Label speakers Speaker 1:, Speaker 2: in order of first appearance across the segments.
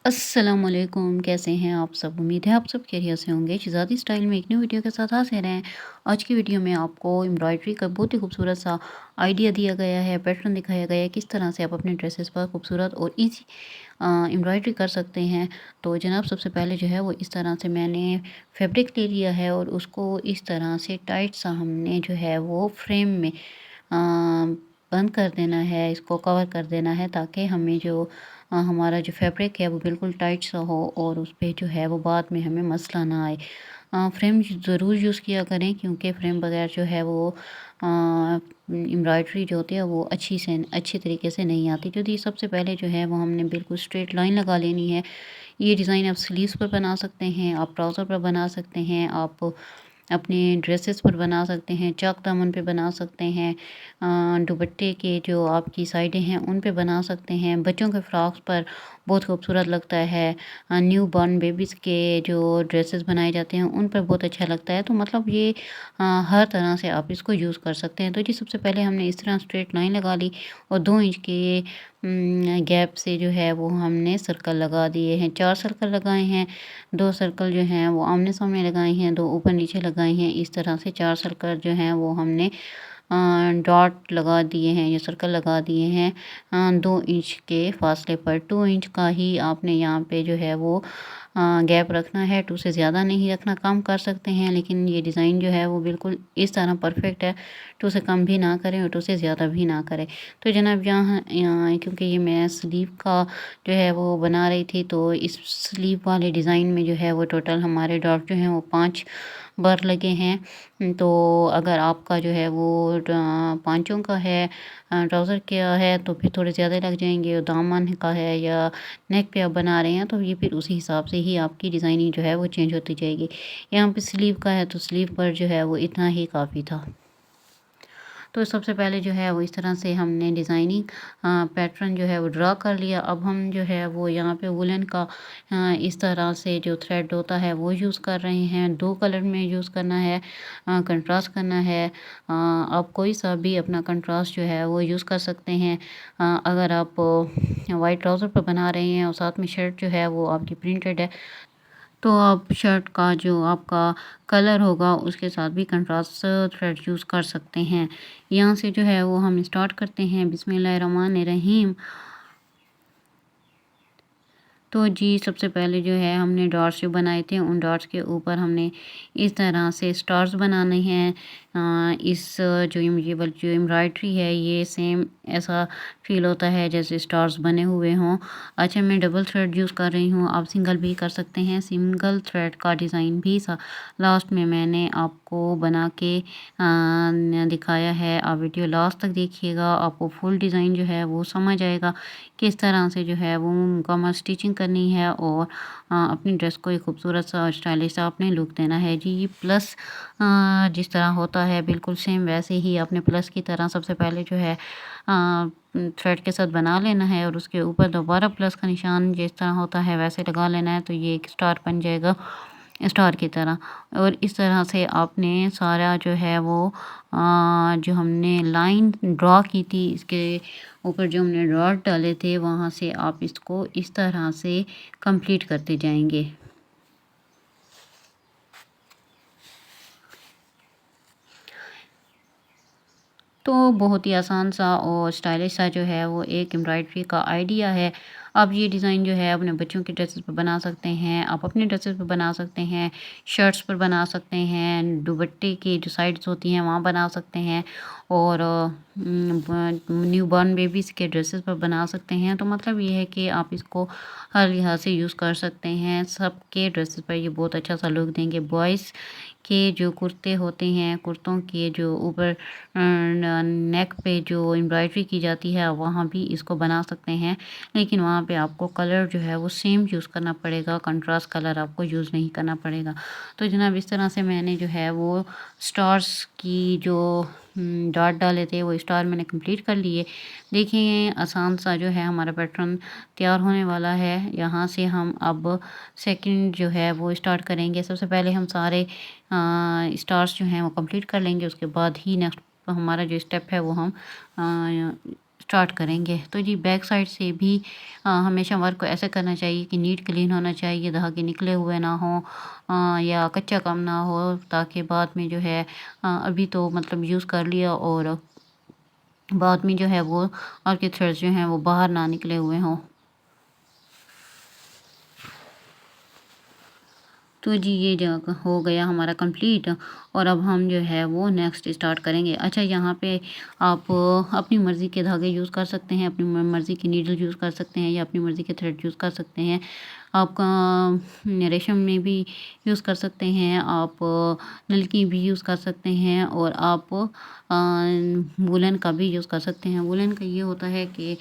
Speaker 1: अस्सलामुअलैकुम, कैसे हैं आप सब? उम्मीद है आप सब खैरियत से होंगे। शहज़ादी स्टाइल में एक न्यू वीडियो के साथ हाज़िर हैं। आज की वीडियो में आपको एम्ब्रॉयडरी का बहुत ही खूबसूरत सा आइडिया दिया गया है, पैटर्न दिखाया गया है, किस तरह से आप अपने ड्रेसेस पर खूबसूरत और ईज़ी एम्ब्रॉयडरी कर सकते हैं। तो जनाब सबसे पहले जो है वो इस तरह से मैंने फैब्रिक ले लिया है और उसको इस तरह से टाइट सा हमने जो है वो फ्रेम में बंद कर देना है, इसको कवर कर देना है ताकि हमें जो हमारा जो फैब्रिक है वो बिल्कुल टाइट सा हो और उस पे जो है वो बाद में हमें मसला ना आए। फ्रेम ज़रूर यूज़ किया करें क्योंकि फ्रेम बगैर जो है वो एम्ब्रॉयडरी जो होती है वो अच्छी तरीके से नहीं आती। तो ये सबसे पहले जो है वो हमने बिल्कुल स्ट्रेट लाइन लगा लेनी है। ये डिज़ाइन आप स्लीव्स पर बना सकते हैं, आप ट्राउज़र पर बना सकते हैं, आप अपने ड्रेसेस पर बना सकते हैं, चाक दामन पे बना सकते हैं, दुपट्टे के जो आपकी साइडें हैं उन पे बना सकते हैं, बच्चों के फ्रॉक्स पर बहुत खूबसूरत लगता है, न्यू बॉर्न बेबीज़ के जो ड्रेसेस बनाए जाते हैं उन पर बहुत अच्छा लगता है। तो मतलब ये हर तरह से आप इसको यूज़ कर सकते हैं। तो जी सबसे पहले हमने इस तरह स्ट्रेट लाइन लगा ली और 2 इंच के गैप से जो है वो हमने सर्कल लगा दिए हैं। 4 सर्कल लगाए हैं, 2 सर्कल जो हैं वो आमने-सामने लगाए हैं, 2 ऊपर-नीचे लगाए हैं। इस तरह से 4 सर्कल जो हैं वो हमने डॉट लगा दिए हैं या सर्कल लगा दिए हैं 2 इंच के फासले पर। 2 इंच का ही आपने यहाँ पे जो है वो गैप रखना है, 2 से ज़्यादा नहीं रखना, कम कर सकते हैं लेकिन ये डिज़ाइन जो है वो बिल्कुल इस तरह परफेक्ट है, 2 से कम भी ना करें और 2 से ज़्यादा भी ना करें। तो जनाब यहाँ क्योंकि ये मैं स्लीव का जो है वो बना रही थी तो इस स्लीव वाले डिज़ाइन में जो है वो टोटल हमारे डॉट जो हैं वो 5 बार लगे हैं। तो अगर आपका जो है वो पाँचों का है, ट्राउज़र का है तो फिर थोड़े ज़्यादा लग जाएँगे और दामन का है या नेक पे आप बना रहे हैं तो ये फिर उसी हिसाब से ही आपकी डिज़ाइनिंग जो है वो चेंज होती जाएगी। यहाँ पे स्लीव का है तो स्लीव पर जो है वो इतना ही काफ़ी था। तो सबसे पहले जो है वो इस तरह से हमने डिज़ाइनिंग पैटर्न जो है वो ड्रा कर लिया। अब हम जो है वो यहाँ पे वूलन का इस तरह से जो थ्रेड होता है वो यूज़ कर रहे हैं। 2 कलर में यूज़ करना है, कंट्रास्ट करना है। आप कोई सा भी अपना कंट्रास्ट जो है वो यूज़ कर सकते हैं। अगर आप वाइट ट्राउज़र पर बना रहे हैं और साथ में शर्ट जो है वो आपकी प्रिंटेड है तो आप शर्ट का जो आपका कलर होगा उसके साथ भी कंट्रास्ट थ्रेड यूज़ कर सकते हैं। यहाँ से जो है वो हम स्टार्ट करते हैं बिस्मिल्लाहिर्रहमानिर्रहीम। तो जी सबसे पहले जो है हमने डॉट्स जो बनाए थे उन डॉट्स के ऊपर हमने इस तरह से स्टार्स बनाने हैं। इस जो एम्ब्रॉयडरी है ये सेम ऐसा फील होता है जैसे स्टार्स बने हुए हों। अच्छा मैं डबल थ्रेड यूज़ कर रही हूँ, आप सिंगल भी कर सकते हैं। सिंगल थ्रेड का डिज़ाइन भी सा लास्ट में मैंने आपको बना के दिखाया है। आप वीडियो लास्ट तक देखिएगा, आपको फुल डिज़ाइन जो है वो समझ आएगा किस तरह से जो है वो मुकम्मल स्टिचिंग करनी है और अपनी ड्रेस को एक खूबसूरत सा और स्टाइलिश सा आपने लुक देना है। जी ये प्लस जिस तरह होता है बिल्कुल सेम वैसे ही आपने प्लस की तरह सबसे पहले जो है थ्रेड के साथ बना लेना है और उसके ऊपर दोबारा प्लस का निशान जिस तरह होता है वैसे लगा लेना है तो ये एक स्टार बन जाएगा स्टार की तरह। और इस तरह से आपने सारा जो है वो जो हमने लाइन ड्रॉ की थी इसके ऊपर जो हमने डॉट डाले थे वहाँ से आप इसको इस तरह से कंप्लीट करते जाएंगे। तो बहुत ही आसान सा और स्टाइलिश सा जो है वो एक एम्ब्रॉयडरी का आइडिया है। आप ये डिज़ाइन जो है अपने बच्चों के ड्रेसेस पे बना सकते हैं, आप अपने ड्रेसेस पे बना सकते हैं, शर्ट्स पर बना सकते हैं, दुपट्टे की जो साइड्स होती हैं वहाँ बना सकते हैं और न्यू बॉर्न बेबीज़ के ड्रेसेस पर बना सकते हैं। तो मतलब ये है कि आप इसको हर लिहाज से यूज़ कर सकते हैं। सबके ड्रेसेस पर ये बहुत अच्छा सा लुक देंगे। बॉयज़ के जो कुर्ते होते हैं, कुर्तों के जो ऊपर नेक पे जो एम्ब्रॉयडरी की जाती है वहाँ भी इसको बना सकते हैं लेकिन वहाँ पे आपको कलर जो है वो सेम यूज़ करना पड़ेगा, कंट्रास्ट कलर आपको यूज़ नहीं करना पड़ेगा। तो जनाब इस तरह से मैंने जो है वो स्टार्स की जो डॉट डाले थे वो स्टार मैंने कंप्लीट कर लिए। देखिए आसान सा जो है हमारा पैटर्न तैयार होने वाला है। यहाँ से हम अब सेकंड जो है वो स्टार्ट करेंगे। सबसे पहले हम सारे स्टार्स जो हैं वो कंप्लीट कर लेंगे, उसके बाद ही नेक्स्ट हमारा जो स्टेप है वो हम स्टार्ट करेंगे। तो जी बैक साइड से भी हमेशा वर्क को ऐसे करना चाहिए कि नीट क्लीन होना चाहिए, धागे निकले हुए ना हो या कच्चा काम ना हो, ताकि बाद में जो है अभी तो मतलब यूज़ कर लिया और बाद में जो है वो आपके थ्रेड्स जो हैं वो बाहर ना निकले हुए हों। तो जी ये जगह हो गया हमारा कंप्लीट और अब हम जो है वो नेक्स्ट स्टार्ट करेंगे। अच्छा, यहाँ पे आप अपनी मर्ज़ी के धागे यूज़ कर सकते हैं, अपनी मर्ज़ी की नीडल यूज़ कर सकते हैं या अपनी मर्ज़ी के थ्रेड यूज़ कर सकते हैं। आपका रेशम में भी यूज़ कर सकते हैं, आप नलकी भी यूज़ कर सकते हैं और आप वूलन का भी यूज़ कर सकते हैं। वूलन का ये होता है कि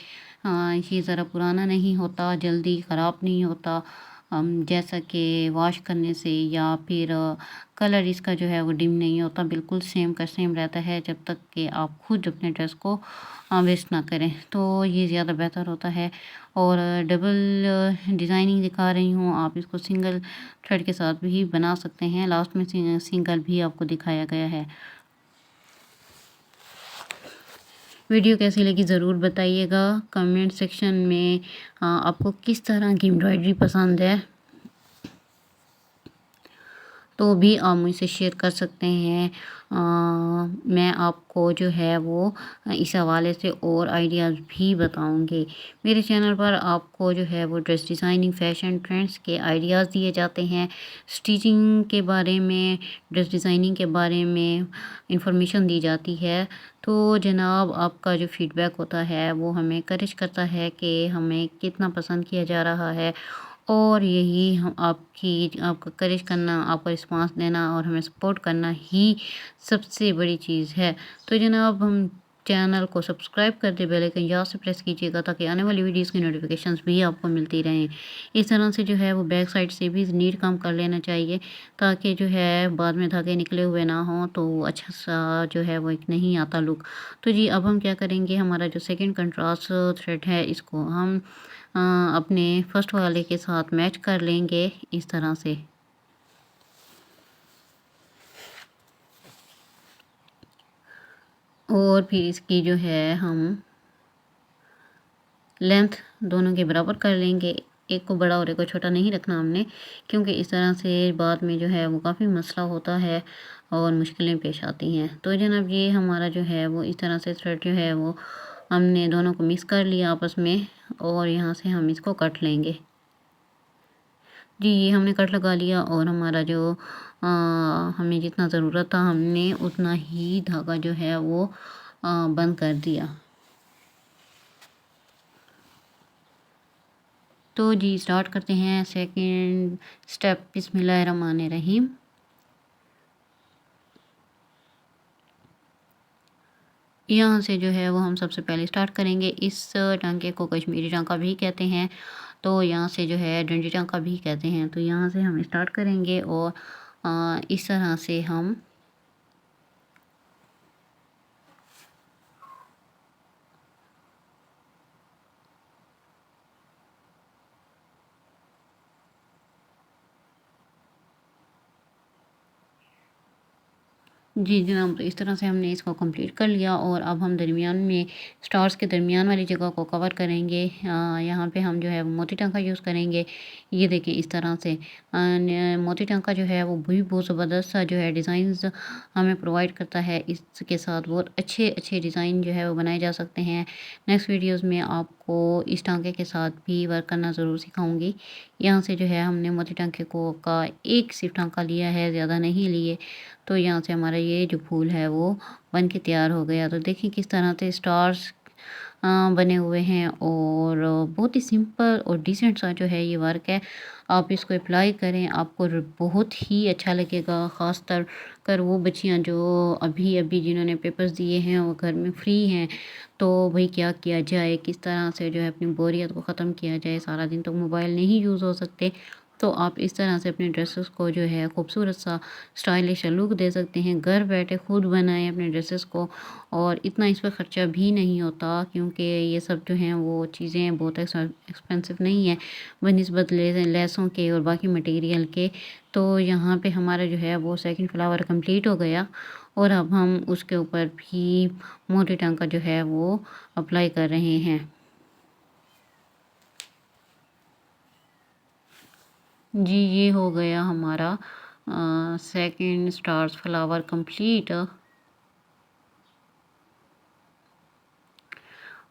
Speaker 1: ये ज़रा पुराना नहीं होता, जल्दी ख़राब नहीं होता। जैसा कि वॉश करने से या फिर कलर इसका जो है वो डिम नहीं होता, बिल्कुल सेम का सेम रहता है जब तक कि आप खुद अपने ड्रेस को वेस्ट ना करें, तो ये ज़्यादा बेहतर होता है। और डबल डिज़ाइनिंग दिखा रही हूँ, आप इसको सिंगल थ्रेड के साथ भी बना सकते हैं। लास्ट में सिंगल भी आपको दिखाया गया है। वीडियो कैसी लगी ज़रूर बताइएगा कमेंट सेक्शन में। आपको किस तरह की एम्ब्रॉयडरी पसंद है तो भी आप मुझसे शेयर कर सकते हैं। मैं आपको जो है वो इस हवाले से और आइडियाज़ भी बताऊंगी। मेरे चैनल पर आपको जो है वो ड्रेस डिज़ाइनिंग, फैशन ट्रेंड्स के आइडियाज़ दिए जाते हैं, स्टिचिंग के बारे में, ड्रेस डिज़ाइनिंग के बारे में इंफॉर्मेशन दी जाती है। तो जनाब आपका जो फ़ीडबैक होता है वो हमें इनकरेज करता है कि हमें कितना पसंद किया जा रहा है और यही हम आपका करेज करना, आपका रिस्पॉन्स देना और हमें सपोर्ट करना ही सबसे बड़ी चीज़ है। तो जनाब हम चैनल को सब्सक्राइब कर दे, बेल आइकन यहाँ से प्रेस कीजिएगा ताकि आने वाली वीडियोस की नोटिफिकेशंस भी आपको मिलती रहें। इस तरह से जो है वो बैक साइड से भी नीट काम कर लेना चाहिए ताकि जो है बाद में धागे निकले हुए ना हों तो अच्छा सा जो है वो एक नहीं आता लुक। तो जी अब हम क्या करेंगे, हमारा जो सेकंड कंट्रास्ट थ्रेड है इसको हम अपने फर्स्ट वाले के साथ मैच कर लेंगे इस तरह से। और फिर इसकी जो है हम लेंथ दोनों के बराबर कर लेंगे, एक को बड़ा और एक को छोटा नहीं रखना हमने, क्योंकि इस तरह से बाद में जो है वो काफ़ी मसला होता है और मुश्किलें पेश आती हैं। तो जनाब ये हमारा जो है वो इस तरह से थ्रेड जो है वो हमने दोनों को मिक्स कर लिया आपस में और यहाँ से हम इसको कट लेंगे। जी ये हमने कट लगा लिया और हमारा जो हमें जितना ज़रूरत था हमने उतना ही धागा जो है वो बंद कर दिया। तो जी स्टार्ट करते हैं सेकंड स्टेप। बिस्मिल्लाहिर्रहमानिर्रहीम। यहाँ से जो है वो हम सबसे पहले स्टार्ट करेंगे। इस टांके को कश्मीरी टांका भी कहते हैं, तो यहाँ से जो है डंडी टांका भी कहते हैं। तो यहाँ से हम स्टार्ट करेंगे और इस तरह से हम जी जनाब, तो इस तरह से हमने इसको कंप्लीट कर लिया और अब हम दरमियान में स्टार्स के दरमियान वाली जगह को कवर करेंगे। यहाँ पे हम जो है वो मोती टांका यूज़ करेंगे। ये देखिए इस तरह से मोती टांका जो है वो भी बहुत ज़बरदस्त सा जो है डिज़ाइंस हमें प्रोवाइड करता है। इसके साथ बहुत अच्छे अच्छे डिज़ाइन जो है वो बनाए जा सकते हैं। नेक्स्ट वीडियोज़ में आपको इस टांके के साथ भी वर्क करना ज़रूर सिखाऊँगी। यहाँ से जो है हमने मोती टांके को का एक सिर्फ टांका लिया है, ज़्यादा नहीं लिए। तो यहाँ से हमारा ये जो फूल है वो बन के तैयार हो गया। तो देखिए किस तरह से स्टार्स बने हुए हैं और बहुत ही सिंपल और डिसेंट सा जो है ये वर्क है। आप इसको अप्लाई करें, आपको बहुत ही अच्छा लगेगा। ख़ास कर वो बच्चियाँ जो अभी अभी जिन्होंने पेपर्स दिए हैं वो घर में फ्री हैं, तो भाई क्या किया जाए, किस तरह से जो है अपनी बोरियत को ख़त्म किया जाए। सारा दिन तो मोबाइल नहीं यूज़ हो सकते, तो आप इस तरह से अपने ड्रेसेस को जो है खूबसूरत सा स्टाइलिश लुक दे सकते हैं। घर बैठे खुद बनाएं अपने ड्रेसेस को और इतना इस पर ख़र्चा भी नहीं होता, क्योंकि ये सब जो हैं वो चीज़ें बहुत एक्सपेंसिव नहीं है बनिस्बत लेसों के और बाकी मटेरियल के। तो यहाँ पे हमारा जो है वो सेकंड फ्लावर कंप्लीट हो गया और अब हम उसके ऊपर भी मोटी टांका जो है वो अप्लाई कर रहे हैं। जी, ये हो गया हमारा second stars flower complete.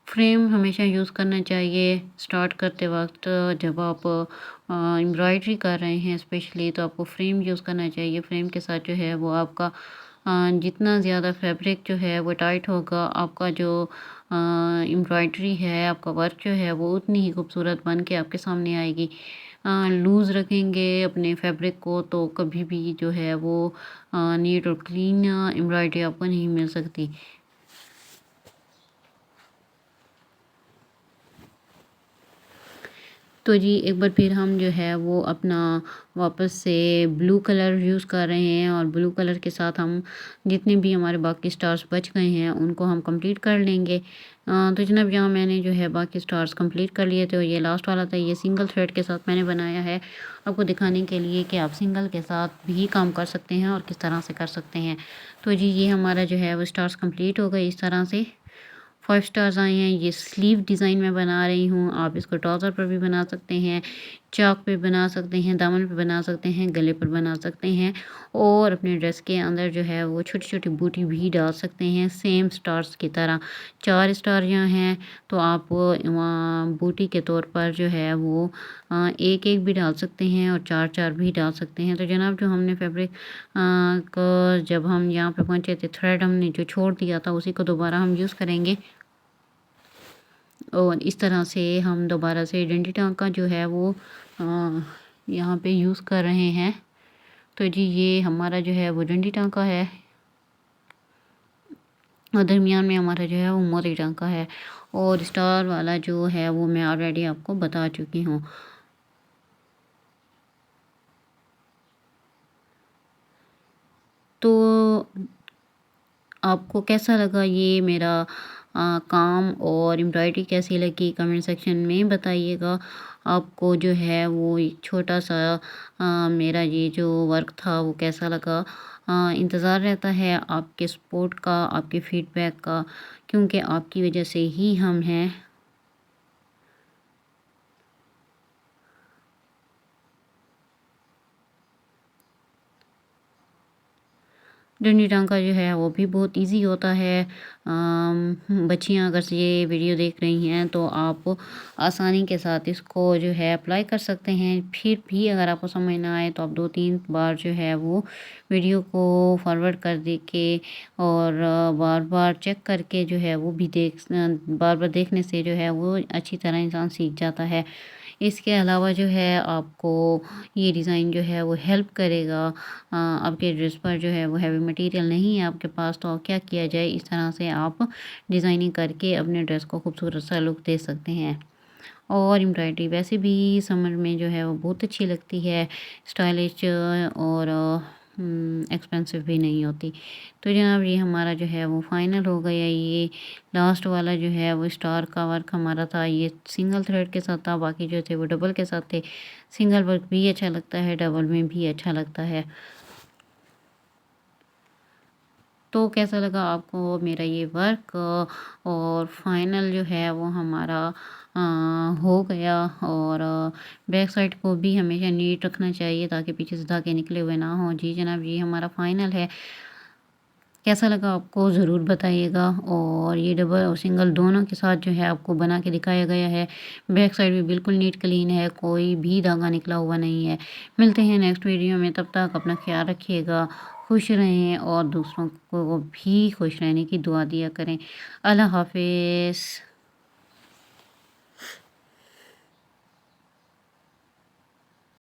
Speaker 1: Frame हमेशा यूज़ करना चाहिए स्टार्ट करते वक्त। जब आप एम्ब्रॉयडरी कर रहे हैं स्पेशली, तो आपको फ्रेम यूज़ करना चाहिए। फ्रेम के साथ जो है वो आपका जितना ज़्यादा फैब्रिक जो है वो टाइट होगा, आपका जो एम्ब्रॉयडरी है, आपका वर्क जो है वो उतनी ही खूबसूरत बन के आपके सामने आएगी। लूज़ रखेंगे अपने फैब्रिक को तो कभी भी जो है वो नीट और क्लीन एम्ब्रॉयडरी आपको नहीं मिल सकती। तो जी एक बार फिर हम जो है वो अपना वापस से ब्लू कलर यूज़ कर रहे हैं, और ब्लू कलर के साथ हम जितने भी हमारे बाकी स्टार्स बच गए हैं उनको हम कंप्लीट कर लेंगे। तो जनाब यहाँ मैंने जो है बाकी स्टार्स कंप्लीट कर लिए थे, और ये लास्ट वाला था, ये सिंगल थ्रेड के साथ मैंने बनाया है आपको दिखाने के लिए कि आप सिंगल के साथ भी काम कर सकते हैं और किस तरह से कर सकते हैं। तो जी ये हमारा जो है वो स्टार्स कंप्लीट हो गए इस तरह से। 5 स्टार्स आए हैं। ये स्लीव डिज़ाइन में बना रही हूँ। आप इसको ट्राउज़र पर भी बना सकते हैं, चाक पे बना सकते हैं, दामन पे बना सकते हैं, गले पर बना सकते हैं, और अपने ड्रेस के अंदर जो है वो छोटी-छोटी बूटी भी डाल सकते हैं सेम स्टार्स की तरह। 4 स्टार यहाँ हैं, तो आप वहाँ बूटी के तौर पर जो है वो एक-एक भी डाल सकते हैं और 4-4 भी डाल सकते हैं। तो जनाब जो हमने फैब्रिक को जब हम यहाँ पे पहुँचे थे, थ्रेड हमने जो छोड़ दिया था उसी को दोबारा हम यूज़ करेंगे। और इस तरह से हम दोबारा से डंडी टाँका जो है वो यहाँ पे यूज़ कर रहे हैं। तो जी ये हमारा जो है वो डंडी टाँका है, और दरमियान में हमारा जो है वो मोती टाँका है, और स्टार वाला जो है वो मैं ऑलरेडी आपको बता चुकी हूँ। तो आपको कैसा लगा ये मेरा काम, और एम्ब्रॉयडरी कैसी लगी कमेंट सेक्शन में बताइएगा। आपको जो है वो एक छोटा-सा मेरा ये जो वर्क था वो कैसा लगा। इंतज़ार रहता है आपके सपोर्ट का, आपके फीडबैक का, क्योंकि आपकी वजह से ही हम हैं। डंडी टाँका जो है वो भी बहुत ईज़ी होता है। बच्चियाँ अगर ये वीडियो देख रही हैं तो आप आसानी के साथ इसको जो है अप्लाई कर सकते हैं। फिर भी अगर आपको समझ ना आए तो आप 2-3 बार जो है वो वीडियो को फॉरवर्ड कर दे के, और बार-बार चेक करके जो है वो भी बार-बार देखने से जो है वो अच्छी तरह इंसान सीख जाता है। इसके अलावा जो है आपको ये डिज़ाइन जो है वो हेल्प करेगा। आपके ड्रेस पर जो है वो हैवी मटेरियल नहीं है आपके पास, तो क्या किया जाए, इस तरह से आप डिज़ाइनिंग करके अपने ड्रेस को खूबसूरत सा लुक दे सकते हैं। और एम्ब्रॉयडरी वैसे भी समर में जो है वो बहुत अच्छी लगती है, स्टाइलिश और एक्सपेंसिव भी नहीं होती। तो जनाब ये हमारा जो है वो फाइनल हो गया। ये लास्ट वाला जो है वो स्टार का वर्क हमारा था, ये सिंगल थ्रेड के साथ था, बाकी जो थे वो डबल के साथ थे। सिंगल वर्क भी अच्छा लगता है, डबल में भी अच्छा लगता है। तो कैसा लगा आपको मेरा ये वर्क, और फाइनल जो है वो हमारा हो गया। और बैक साइड को भी हमेशा नीट रखना चाहिए ताकि पीछे से धागे निकले हुए ना हों। जी जनाब ये हमारा फाइनल है। कैसा लगा आपको ज़रूर बताइएगा, और ये डबल और सिंगल दोनों के साथ जो है आपको बना के दिखाया गया है। बैक साइड भी बिल्कुल नीट क्लीन है, कोई भी धागा निकला हुआ नहीं है। मिलते हैं नेक्स्ट वीडियो में, तब तक अपना ख्याल रखिएगा, खुश रहें और दूसरों को भी खुश रहने की दुआ दिया करें। अल्लाह हाफ़िज़।